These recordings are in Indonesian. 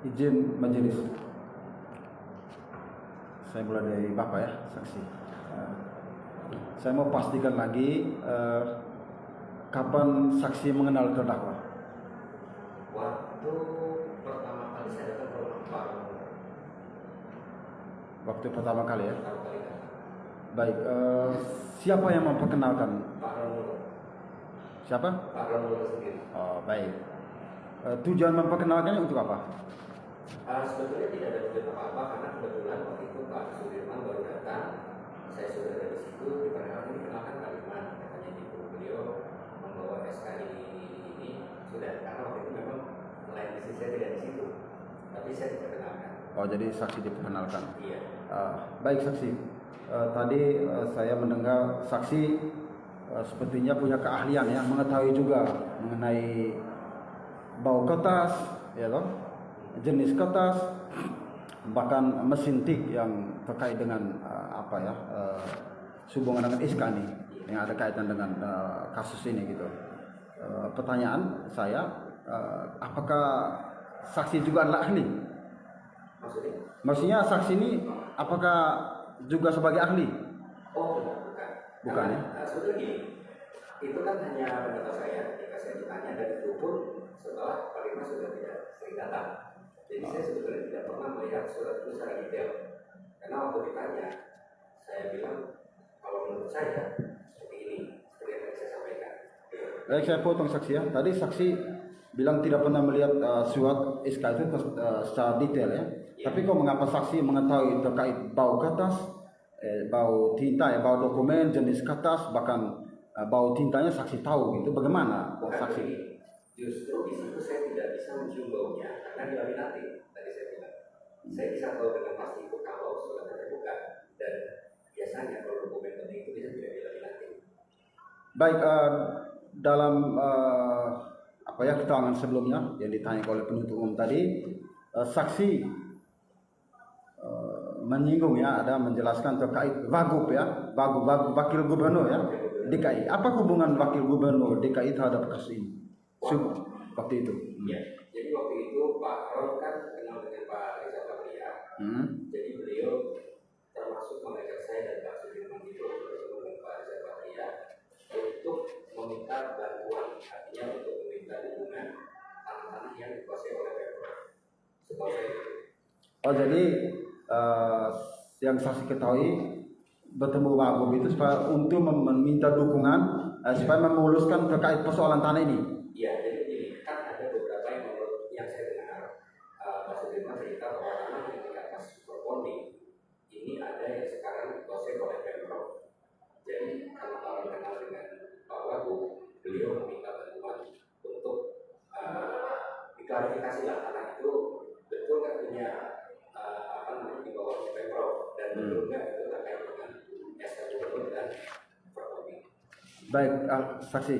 Izin majelis. Saya mulai dari Bapak ya, saksi. Saya mau pastikan lagi kapan saksi mengenal terdakwa. Waktu pertama kali saya datang ke rumah Pak Rono. Waktu pertama kali ya. Pertama kali datang. Baik, siapa yang memperkenalkan? Pak Rono. Siapa? Pak Rono sendiri. Oh, baik. Tujuan memperkenalkannya untuk apa? Sebetulnya tidak ada tujuan apa-apa karena kebetulan waktu itu Pak Sudirman baru datang. Saya sudah ada di situ, dikenalkan Pak Iman, katanya ibu beliau membawa SK ini sudah, karena waktu itu memang lain bisnis saya tidak di situ, tapi saya diperkenalkan. Oh, jadi saksi diperkenalkan. Iya. Baik saksi. Tadi saya mendengar saksi sepertinya punya keahlian ya, mengetahui juga mengenai bau kertas, ya toh, jenis kertas, bahkan mesin tik yang terkait dengan sehubungan dengan SK ini yang ada kaitan dengan kasus ini gitu. Pertanyaan saya, apakah saksi juga adalah ahli? Maksudnya saksi ini apakah juga sebagai ahli? Oh, bukan. Bukan ya? Sebetulnya gini, itu kan hanya pendapat saya ketika saya ditanya, dan itu pun setelah Pak Irma sudah tidak sering datang. Jadi saya sebetulnya tidak pernah melihat surat itu secara detail. Karena waktu ditanya, saya bilang kalau menurut saya seperti ini, seperti yang tadi saya sampaikan. Baik, saya potong saksi ya. Tadi saksi bilang tidak pernah melihat surat SK itu secara detail ya. Tapi kok mengapa saksi mengetahui terkait bau kertas, bau tinta ya, bau dokumen, jenis kertas, bahkan bau tintanya saksi tahu gitu? Bagaimana saksi? Justru di situ saya tidak bisa mencium baunya karena dilaminating. Tadi saya bilang, saya bisa tahu dengan pasti itu kalau suratnya terbuka, dan biasanya kalau dokumen penting itu bisa tidak dilaminating. Baik, dalam keterangan sebelumnya yang ditanya oleh penuntut umum tadi, saksi menyinggung ya, ada menjelaskan terkait Wagub ya, Wagub wakil gubernur ya DKI. Apa hubungan wakil gubernur DKI terhadap kasus ini? Waktu itu. Ya, jadi waktu itu Pak Ron kan kenal dengan Pak Reza Patria. Jadi beliau termasuk mengajak saya dan Pak Sudirman itu bertemu dengan Pak Reza Patria untuk meminta bantuan, artinya untuk meminta dukungan tanah-tanah yang dikuasai oleh Pemprov. Setahu saya. Oh, jadi yang saksi ketahui bertemu Wagub itu supaya untuk meminta dukungan supaya memuluskan terkait persoalan tanah ini. Iya, jadi begini, kan ada beberapa yang menurut yang saya dengar, Pak Sudirman cerita bahwa tanah yang di atas Superbonding ini ada yang sekarang dikuasai oleh Pemprov. Jadi karena Pak kenal dengan Pak Wagub, beliau meminta bantuan untuk diklarifikasi tanah itu betul nggak punya di bawah Pemprov, dan betul nggak itu terkait dengan SK Gubernur dan Superbonding. Baik, saksi.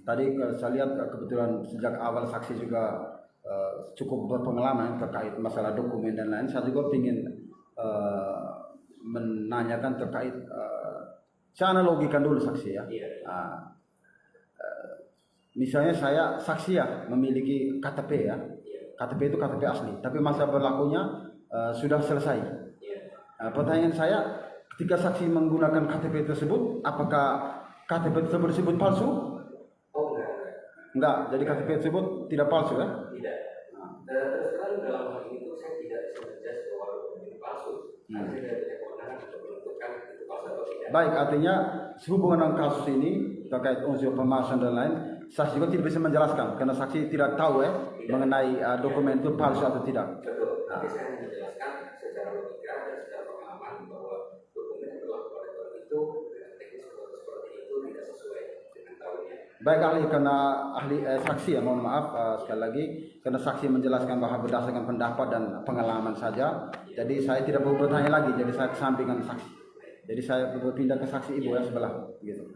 Tadi saya lihat kebetulan sejak awal saksi juga cukup berpengalaman terkait masalah dokumen dan lain. Saya juga ingin menanyakan terkait saya analogikan dulu saksi ya. Misalnya saya saksi ya memiliki KTP ya. KTP itu KTP asli, tapi masa berlakunya sudah selesai. Pertanyaan saya, ketika saksi menggunakan KTP tersebut, apakah KTP tersebut disebut palsu? Oh, enggak. Jadi KTP tersebut tidak palsu ya? Tidak. Terus terang dalam hal ini tuh saya tidak bisa menjelaskan bahwa ini palsu. Saya tidak punya kewenangan untuk menentukan itu palsu atau tidak. Baik, artinya sehubungan dengan kasus ini terkait unsur pemalsuan dan lain, saksi juga tidak bisa menjelaskan karena saksi tidak tahu ya mengenai dokumen itu palsu atau tidak. Betul. Tapi saya hanya menjelaskan secara logika dan secara pengalaman bahwa dokumen yang berlaku pada tahun itu dengan teknis seperti itu tidak sesuai dengan tahunnya. Baik, ahli, karena saksi ya, mohon maaf sekali lagi karena saksi menjelaskan bahwa berdasarkan pendapat dan pengalaman saja, jadi saya tidak perlu bertanya lagi, jadi saya kesampingkan saksi. Jadi saya berpindah ke saksi ibu yang sebelah gitu.